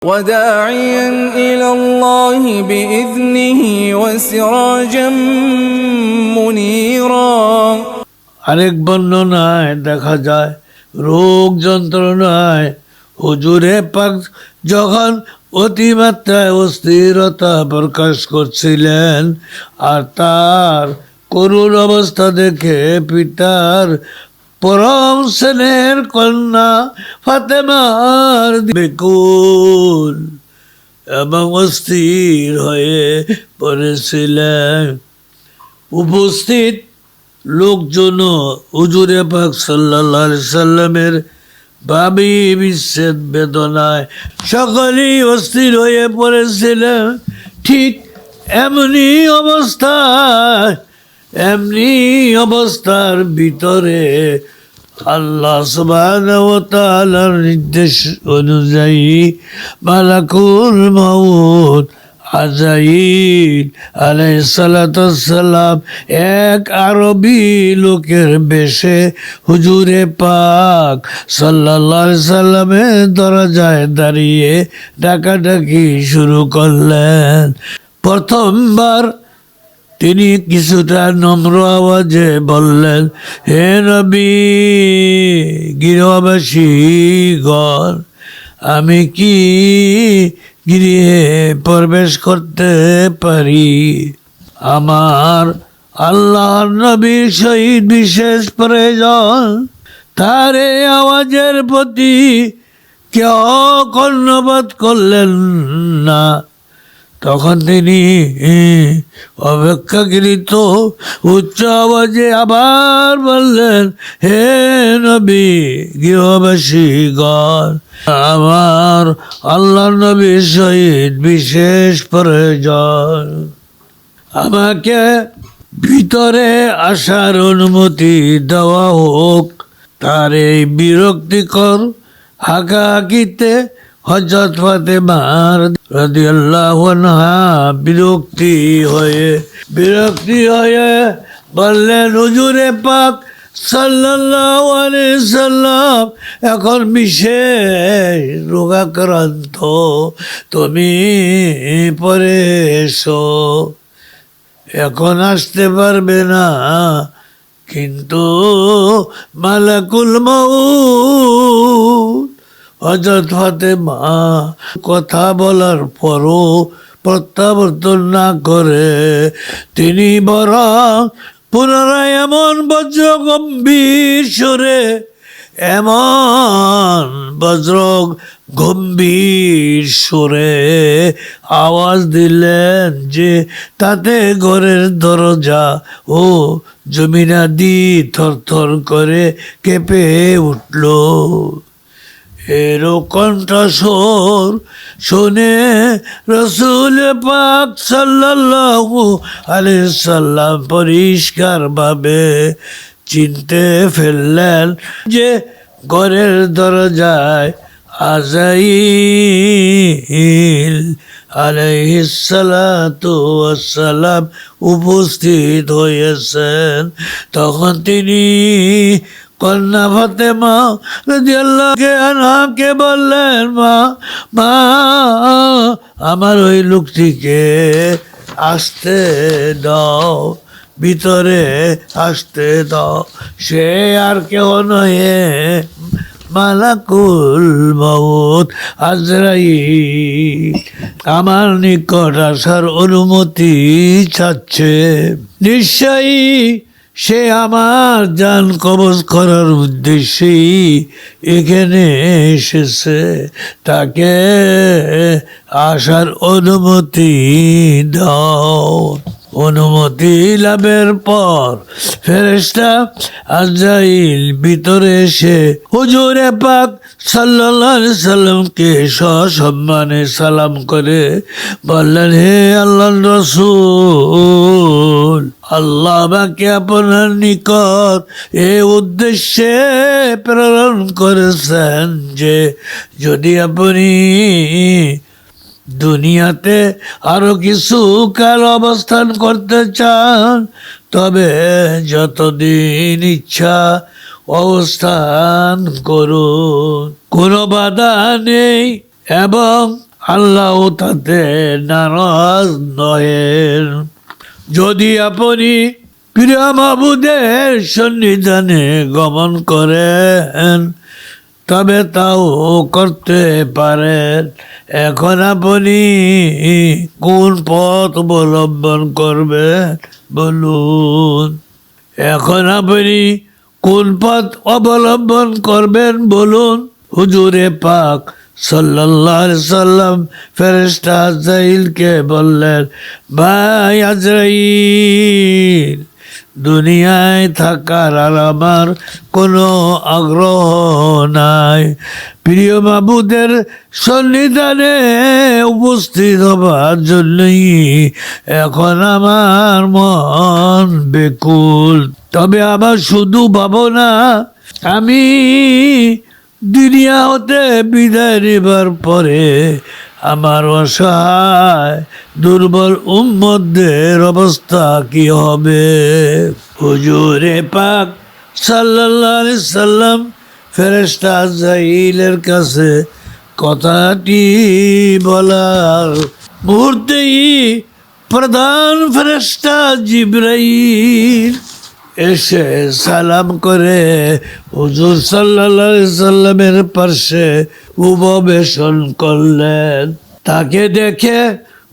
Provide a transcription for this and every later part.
وداعيا إلى الله بإذنه وسراجا منيرا। আরেক বর্ণনায় দেখা যায় রোগ যন্ত্রণায় হুজুরে পাক যখন অতিমাত্রায় অস্থিরতা প্রকাশ করছিলেন আর তার করুণ অবস্থা দেখে পিতার পরম স্নেহের কন্যা ফাতেমার বেকুল এবং অস্থির হয়ে পড়েছিলেন। উপস্থিত লোকজন হুজুরে পাক সাল্লাল্লাহু আলাইহি সাল্লামের ভাবী বিচ্ছেদ বেদনায় সকলেই অস্থির হয়ে পড়েছিলেন। ঠিক এমনি অবস্থার ভিতরে আল্লাহ সুবহানাহু ওয়া তাআলার নির্দেশ অনুযায়ী মালাকুল মউত আজরাইল আলাইহিস সালাতু ওয়াস সালাম এক আরবি লোকের বেশে হুজুরে পাক সাল্লাল্লাহু আলাইহি সাল্লামের দরজায় দাঁড়িয়ে ডাকাডাকি শুরু করলেন। প্রথমবার তিনি কিছুটা নম্র আওয়াজে বললেন, হে নবী, গৃহবাসীগণ, আমি কি গৃহে প্রবেশ করতে পারি? আমার আল্লাহর নবীর সহিত বিশেষ প্রয়োজন। তার এই আওয়াজের প্রতি কেউ কর্ণপাত করলেন না। তখন তিনি অপেক্ষাকৃত উচ্চ আওয়াজে আবার বললেন, হে নবী, গৃহবাসীগণ, আমার আল্লাহর নবীর সহিত বিশেষ প্রয়োজন। আমাকে ভিতরে আসার অনুমতি দেওয়া হোক। তার এই বিরক্তিকর হাঁকাহাঁকিতে হযরত ফাতেমা রাদিয়াল্লাহু আনহা বিরক্তি হয়ে বললেন, হুজুরে পাক সাল্লাল্লাহু আলাইহি সাল্লাম এখন বিশেষ রোগাক্রান্ত, তুমি পরে এসো, এখন আসতে পারবে না। কিন্তু মালাকুল মউত হযরত ফাতেমা কথা বলার পরও প্রত্যাবর্তন না করে তিনি বরং পুনরায় এমন বজ্র গম্ভীর সুরে আওয়াজ দিলেন যে তাতে ঘরের দরজা ও জমিনাদি থরথর করে কেঁপে উঠল। এরও কণ্ঠস্বর শুনে রাসূল পাক সাল্লাল্লাহু আলাইহি সাল্লাম পরিষ্কারভাবে চিনতে ফেললেন যে ঘরের দরজায় আজরাইল আলাইহিস সালাতু ওয়াস সালাম উপস্থিত হয়েছেন। তখন তিনি কন্যা ফাতেমা রাদিয়াল্লাহু আনহাকে বললেন, মা, আমার ওই লোকটিকে আসতে দাও, ভিতরে আসতে দাও। সে আর কেউ নয়, মালাকুল মউত আজরাইল আমার নিকট আসার অনুমতি চাচ্ছে। নিশ্চয়ই সে আমার জান কবজ করার উদ্দেশ্যেই এখানে এসেছে। তাকে আসার অনুমতি দাও। অনুমতি লাভের পর ফেরেশতা আজরাইল ভিতরে এসে হুজুরে পাক সাল্লাল্লাহু আলাইহি সাল্লামকে সসম্মানে সালাম করে বললেন, হে আল্লাহর রাসূল, আল্লাহ আমাকে আপনার নিকট এ উদ্দেশ্যে প্রেরণ করেছেন যে যদি আপনি দুনিয়াতে আরো কিছু কাল অবস্থান করতে চান তবে যতদিন ইচ্ছা অবস্থান করুন, কোনো বাধা নেই এবং আল্লাহ তাতে নারাজ নহেন। যদি আপনি প্রিয় মাবুদের সন্নিধানে গমন করেন তবে তাও করতে পারেন। এখন আপনি কোন পথ অবলম্বন করবেন বলুন। এখন আপনি কোন পথ অবলম্বন করবেন বলুন। হুজুরে পাক সাল্লাল্লাহু আলাইহি সাল্লাম ফেরেশতা আজরাইলকে বললেন, ভাই আজরাইল, দুনিয়ায় থাকার আর আমার কোনো আগ্রহ নাই। প্রিয় মাবুদের সন্নিধানে উপস্থিত হবার জন্যই এখন আমার মন বেকুল। তবে আমার শুধু ভাবনা, আমি দুনিয়া হতে বিদায় নেবার পরে আমার অসহায় দুর্বল উম্মতদের অবস্থা কি হবে। হুজুরে পাক সাল্লাল্লাহু আলাইহি সাল্লাম ফেরেশতা আজরাইলের কাছে কথাটি বলার মুহূর্তেই প্রধান ফেরেশতা জিবরাইল এসে সালাম করে হুজুর সাল্লাল্লাহু আলাইহি সাল্লামের পাশে উপবেশন করলেন। তাকে দেখে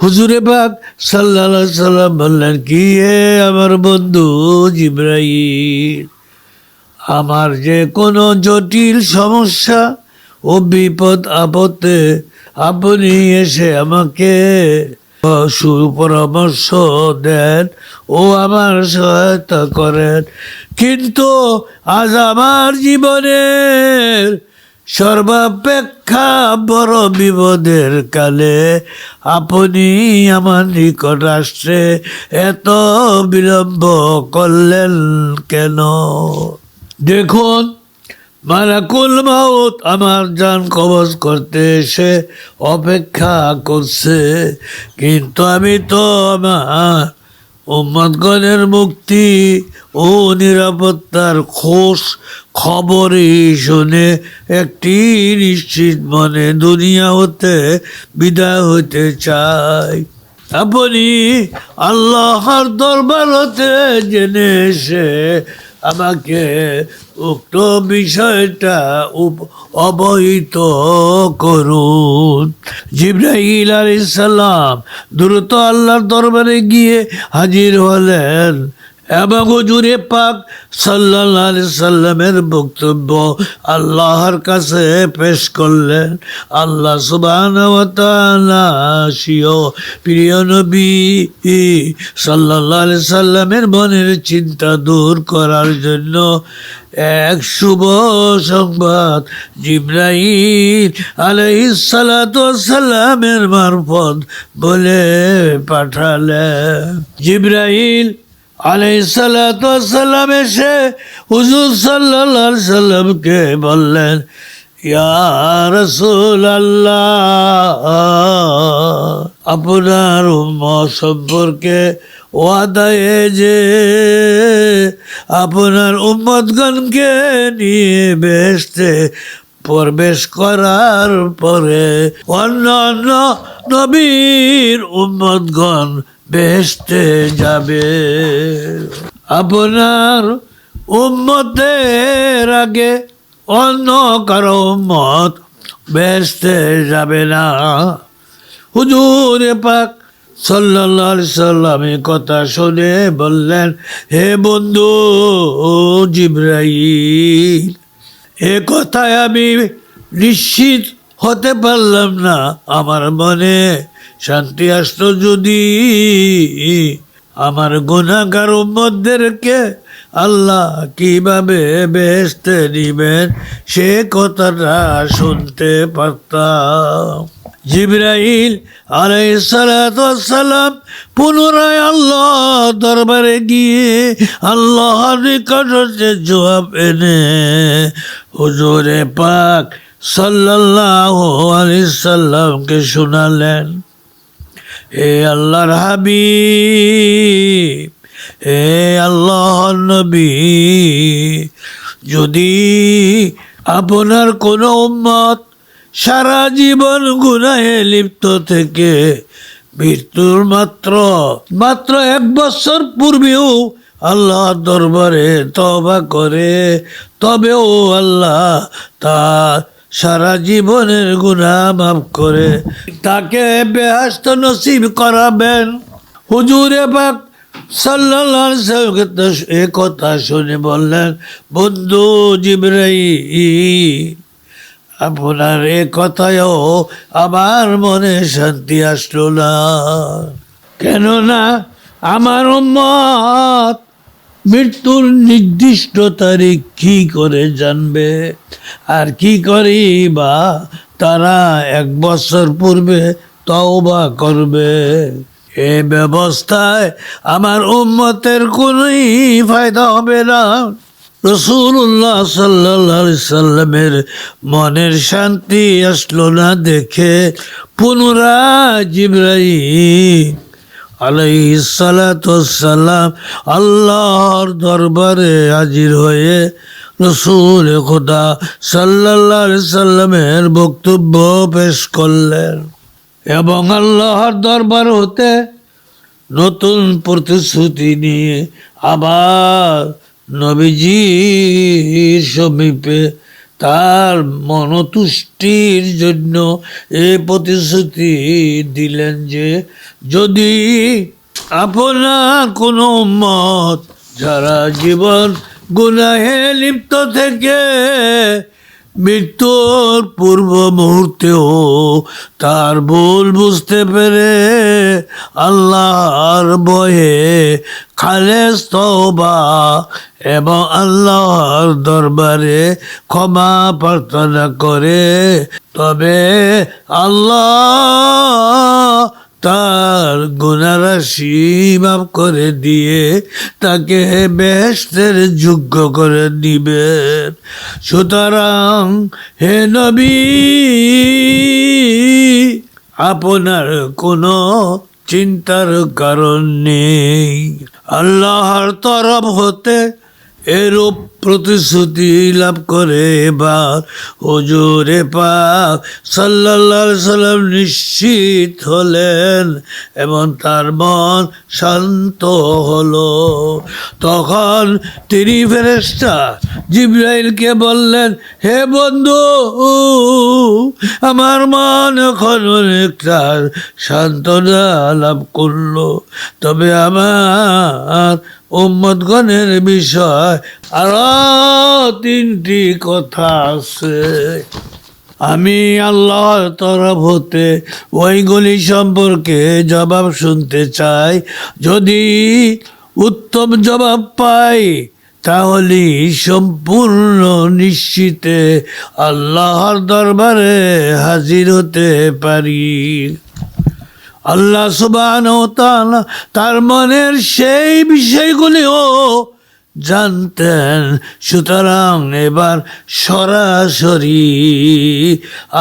হুজুরে পাক সাল্লাল্লাহু আলাইহি সাল্লাম বললেন, কি হে আমার বন্ধু জিবরাইল, আমার যে কোনো জটিল সমস্যা ও বিপদ আপদে আপনি এসে আমাকে সুপরামর্শ দেন ও আমার সহায়তা করেন, কিন্তু আজ আমার জীবনের সর্বাপেক্ষা বড় বিপদের কালে আপনি আমার নিকট আসতে এত বিলম্ব করলেন কেন? দেখুন, মালাকুল মাউত আমার জান কবজ করতে এসে অপেক্ষা করছে, কিন্তু আমি তো আমার উম্মতগণের মুক্তি ও নিরাপত্তার খবরই শুনে একটি নিশ্চিত মনে দুনিয়া হতে বিদায় হতে চাই। আপনি আল্লাহর দরবার হতে জেনে এসে আমাকে উক্ত বিষয়টা অবহিত করুন। জিবরাইল আলাইহিস সালাম দ্রুত আল্লাহর দরবারে গিয়ে হাজির হলেন এবং হুজুরে পাক সাল্লাল্লাহু আলাইহি সাল্লামের বক্তব্য আল্লাহর কাছে পেশ করলেন। আল্লাহ সুবহানাহু ওয়া তাআলা সিও প্রিয় নবী সাল্লাল্লাহু আলাইহি সাল্লামের মনের চিন্তা দূর করার জন্য এক শুভ সংবাদ জিবরাইল আলাইহিস সালাতু ওয়াস সালামের মারফত বলে পাঠালেন। জিবরাইল আলাইহিস সালাতু ওয়াস সালাম এসে হুজুর সাল্লাল্লাহু আলাইহি সাল্লামকে বললেন, ইয়া রাসূলুল্লাহ, আপনার উম্মত সম্পর্কে ওয়াদায়ে যে আপনার উম্মতগণকে নিয়ে বেহেশতে প্রবেশ করার পরে অন্যান্য নবীর উম্মতগণ বেহেশতে যাবে, আপনার উম্মতের আগে অন্য কারো উম্মত বেহেশতে যাবে না। হুজুর পাক সাল্লাল্লাহু আলাইহি সাল্লাম এই কথা শুনে বললেন, হে বন্ধু জিবরাইল, এ কথায় আমি নিশ্চিত হতে পারলাম না। আমার মনে শান্তি আসতো যদি আমার গুনাহগার উম্মতদেরকে আল্লাহ কিভাবে বেহেশতে নিবেন সে কথাটা শুনতে পারতাম। জিবরাইল আলাইহিস সালাতু ওয়াস সালাম পুনরায় আল্লাহ দরবারে গিয়ে আল্লাহর নিকট হতে জবাব এনে হুজুরে পাক সাল্লাল্লাহু আলাইহি সাল্লামকে শোনালেন, হে আল্লাহর হাবিব, হে আল্লাহর নবী, যদি আপনার কোনো উম্মত সারা জীবন গুনাহে লিপ্ত থেকে মৃত্যুর মাত্র 1 বছর পূর্বেও আল্লাহ দরবারে তওবা করে, তবেও আল্লাহ তার সারা জীবনের গুনাহ মাফ করে তাকে বেহেশত নসিব করাবেন। হুজুরে পাক সাল্লাল্লাহু আলাইহি ওয়াসাল্লাম এই কথা শুনে বললেন, বন্ধু জিবরাইল, আপনার এ কথায়ও আমার মনে শান্তি আসলো না। কেননা আমার উম্মত মৃত্যুর নির্দিষ্ট তারিখ কি করে জানবে, আর কি করি বা তারা 1 বছর পূর্বে তওবা করবে। এ ব্যবস্থায় আমার উম্মতের কোনোই ফায়দা হবে না। রাসূলুল্লাহ সাল্লাল্লাহু আলাইহি সাল্লামের মনের শান্তি আসলো না দেখে পুনরায় জিবরাইল আলাইহিস সালাতু ওয়াসসালাম আল্লাহর দরবারে হাজির হয়ে রাসূল খোদা সাল্লাল্লাহু আলাইহি সাল্লামের বক্তব্য পেশ করলেন এবং আল্লাহর দরবার হতে নতুন প্রতিশ্রুতি নিয়ে আবার নবীজির সমীপে তার মনতুষ্টির জন্য এই প্রতিশ্রুতি দিলেন যে যদি আপনার কোনো উম্মত যারা জীবন গুনাহে লিপ্ত থেকে মৃত্যুর পূর্ব মুহূর্তেও তার ভুল বুঝতে পেরে আল্লাহর ভয়ে খালেস তওবা এবং আল্লাহর দরবারে ক্ষমা প্রার্থনা করে, তবে আল্লাহ তার গুনাহরাশি মাফ করে দিয়ে তাকে বেহেশতের যোগ্য করে দিবেন। সুতরাং হে নবী, আপনার কোনো চিন্তার কারণ নেই। আল্লাহর তরফ হতে এরূপ প্রতিশ্রুতি লাভ করে এবার হুজুরে পাক সাল্লাল্লাহু আলাইহি সাল্লাম নিশ্চিত হলেন এবং তার মন শান্ত হলো। তখন তিনি ফেরেশতা জিবরাইলকে বললেন, হে বন্ধু, আমার মন এখন অনেকটা সান্ত্বনা লাভ করলো, তবে আমার উম্মতগণের বিষয় আরো 3টি কথা আছে। আমি আল্লাহর তরফ হতে ওইগুলি সম্পর্কে জবাব শুনতে চাই। যদি উত্তম জবাব পাই তাহলে সম্পূর্ণ নিশ্চিতে আল্লাহর দরবারে হাজির হতে পারি। আল্লাহ সুবহানাহু ওয়া তাআলা তার মনের সেই বিষয়গুলিও জানতেন। সুতরাং এবার সরাসরি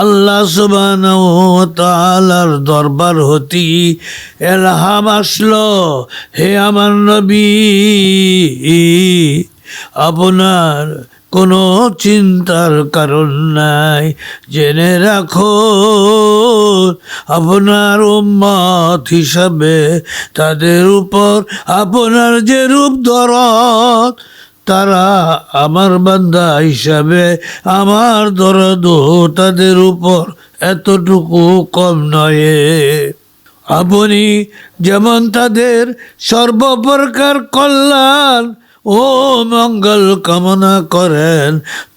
আল্লাহ সুবহানাহু ওয়া তাআলার দরবার হতে ইলহাম আসলো, হে আমার নবী, আপনার কোনো চিন্তার কারণ নাই। জেনে রাখো, আপনার উম্মত হিসাবে তাদের উপর আপনার যে রূপ দরদ, তারা আমার বান্দা হিসাবে আমার দরদও তাদের উপর এতটুকু কম নয়। আপনি যেমন তাদের সর্বপ্রকার কল্যাণ ও মঙ্গল কামনা করেন,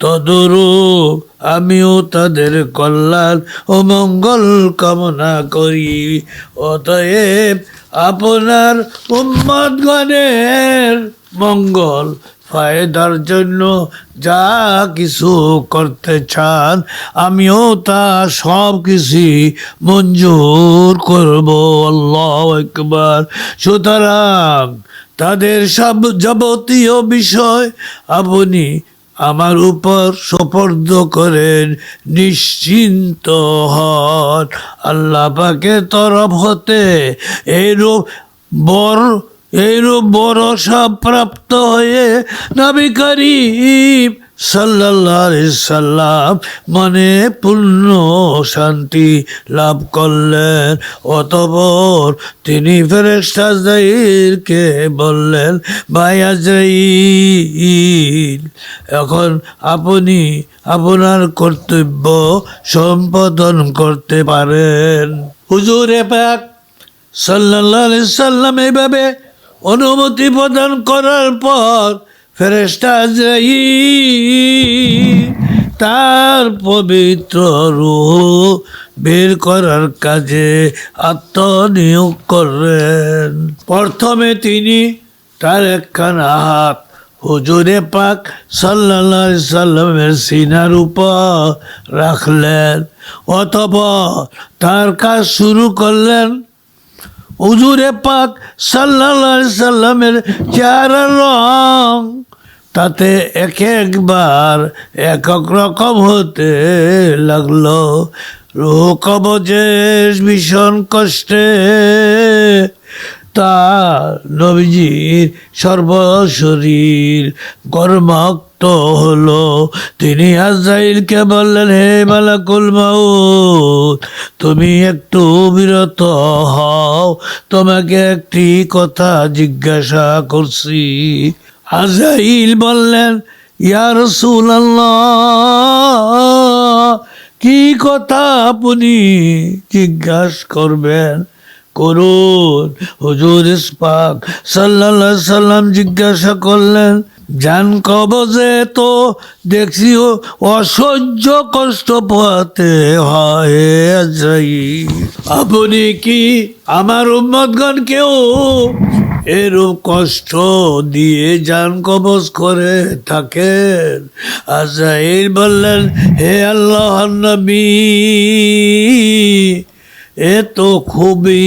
তদরূপ আমিও তাদের কল্যাণ ও মঙ্গল কামনা করি। অতএব আপনার উম্মতগণের মঙ্গল ফায়দার জন্য যা কিছু করতে চান, আমিও তা সব কিছু মঞ্জুর করব। আল্লাহু আকবার। সুতরাং তাদের সব যাবতীয় বিষয় আপনি আমার উপর সুপর্দ করেন, নিশ্চিন্ত হন। আল্লাহ পাকের তরফ হতে এইরূপ ভরসা প্রাপ্ত হয়ে নবী করিম সাল্লাল্লাহু আলাইহি সাল্লাম মনে পূর্ণ শান্তি লাভ করলেন। অতঃপর তিনি ফেরেশতা আজরাইলকে বললেন, ভাই আজরাইল, এখন আপনি আপনার কর্তব্য সম্পাদন করতে পারেন। হুজুরে পাক সাল্লাল্লাহু আলাইহি সাল্লাম এইভাবে অনুমতি প্রদান করার পর ফেরেশতা আজরাইল তার পবিত্র রূহ বের করার কাজে আত্মনিয়োগ করলেন। প্রথমে তিনি তার একখানা হাত হুজুরে পাক সাল্লাল্লাহু আলাইহি সাল্লামের সিনার উপর রাখলেন। অতঃপর তার কাজ শুরু করলেন। হুজুরে পাক সাল্লাল্লাহু আলাইহি সাল্লামের চেহারার রং তাতে একবার এক রকম হতে লাগলো। রূহ কবজের ভীষণ কষ্টে তার নবীজির সর্বশরীর গর্মাক্ত হলো। তিনি আজরাইলকে বললেন, হে মালাকুল মাউত, তুমি একটু বিরত হও, তোমাকে একটি কথা জিজ্ঞাসা করছি। আজরাইল বললেন, ইয়া রাসূলুল্লাহ, কি কথা আপনি জিজ্ঞাসা করবেন? করুন। হুজুর পাক সাল্লাল্লাহু আলাইহি সাল্লাম জিজ্ঞাসা করলেন, জান কবজে তো দেখছি অসহ্য কষ্ট পোহাতে হয় আজরাইল, আপনি কি আমার উম্মতগণকেও এরূপ কষ্ট দিয়ে জান কবজ করে থাকেন? আজরাইল বললেন, হে আল্লাহর নবী, এ তো খুবই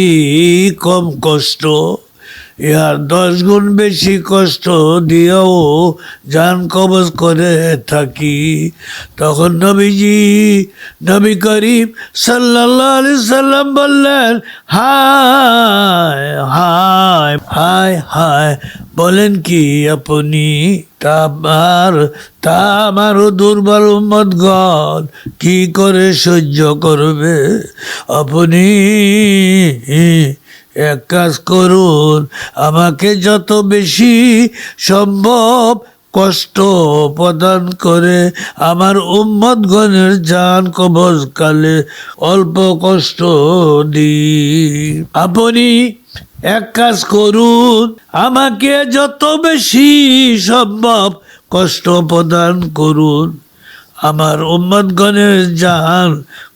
কম কষ্ট, ইহার 10 গুণ বেশি কষ্ট দিয়েও জান কবজ করে থাকি। তখন নবী করিম সাল্লাল্লাহু আলাইহি সাল্লাম বললেন, হায় হায় হায় হায়, বলেন কি আপনি? তা আমারও দুর্বল উম্মতগণ কি করে সহ্য করবে? আপনি এক কাজ করুন, আমাকে যত বেশি সম্ভব কষ্ট প্রদান করে আমার উম্মতগণের জান কবজ কালে অল্প কষ্ট দিন। আপনি এক কাজ করুন, আমাকে যত বেশি সম্ভব কষ্ট প্রদান করুন, আমার উম্মতগণের জান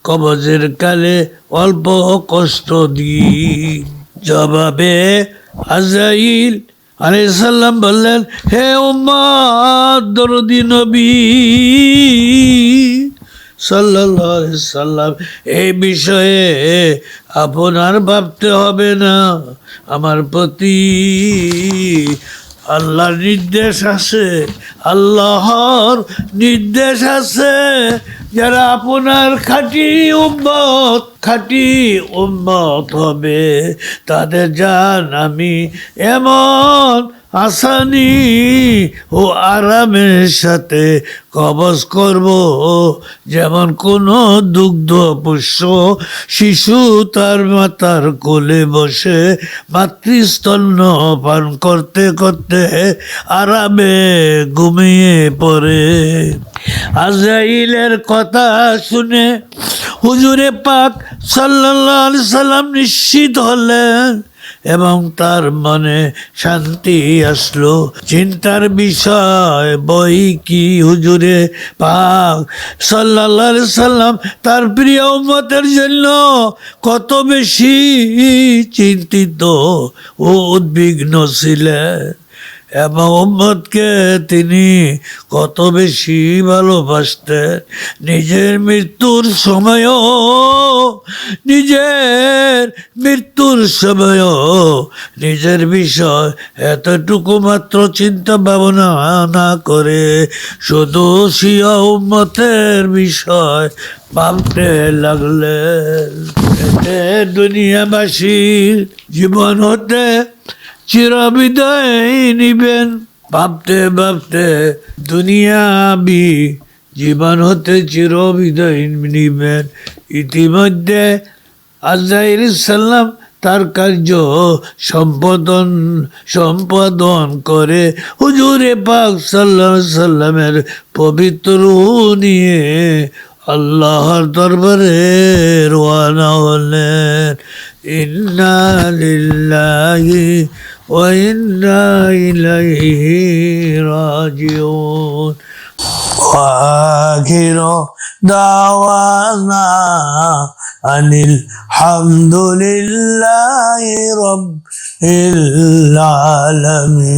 কবজের কালে অল্প কষ্ট দিন। জবাবে আজরাইল আলাইহিস সালাম বললেন, হে উম্মত দরদি নবী সাল্লাল্লাহু আলাইহি সাল্লাম, এই বিষয়ে আপনার ভাবতে হবে না। আমার প্রতি আল্লাহর নির্দেশ আছে, আল্লাহর নির্দেশ আছে, যারা আপনার খাঁটি উম্মত হবে তাদের জান আমি এমন আসানি ও আরামের সাথে কবজ করব, যেমন কোনো দুগ্ধ পোষ্য শিশু তার মাতার কোলে বসে মাতৃস্তন্য পান করতে করতে আরামে ঘুমিয়ে পড়ে। আজরাইলের কথা শুনে হুজুরে পাক সাল্লাল্লাহু আলাইহি সাল্লাম নিশ্চিত হলেন এবং তার মনে শান্তি আসলো। চিন্তার বিষয় বই কি, হুজুরে পাক সাল্লাল্লাহু আলাইহি সাল্লাম তার প্রিয় উম্মতের জন্য কত বেশি চিন্তিত ও উদ্বিগ্ন ছিলেন এবং উম্মতকে তিনি কত বেশি ভালোবাসতেন। নিজের মৃত্যুর সময়ও নিজের বিষয় এতটুকু মাত্র চিন্তা ভাবনা না করে শুধু সিয়া উম্মতের বিষয় ভাবতে লাগলেন। এতে দুনিয়াবাসীর জীবন হতে চিরবিদায় নিবেন। ভাবতে ভাবতে দুনিয়াবি জীবন হতে চিরবিদায় নিবেন। ইতিমধ্যে আজরাইল সাল্লাম তার কার্য সম্পাদন করে হুজুরে পাক সাল্লাল্লাহু আলাইহি সাল্লামের পবিত্র রূহ নিয়ে আল্লাহর দরবারে রওনা হলেন। ইন্না লিল্লাহি ওয়া ইন্না ইলাইহি রাজিউন। وآخر دعوانا أن الحمد لله رب العالمين.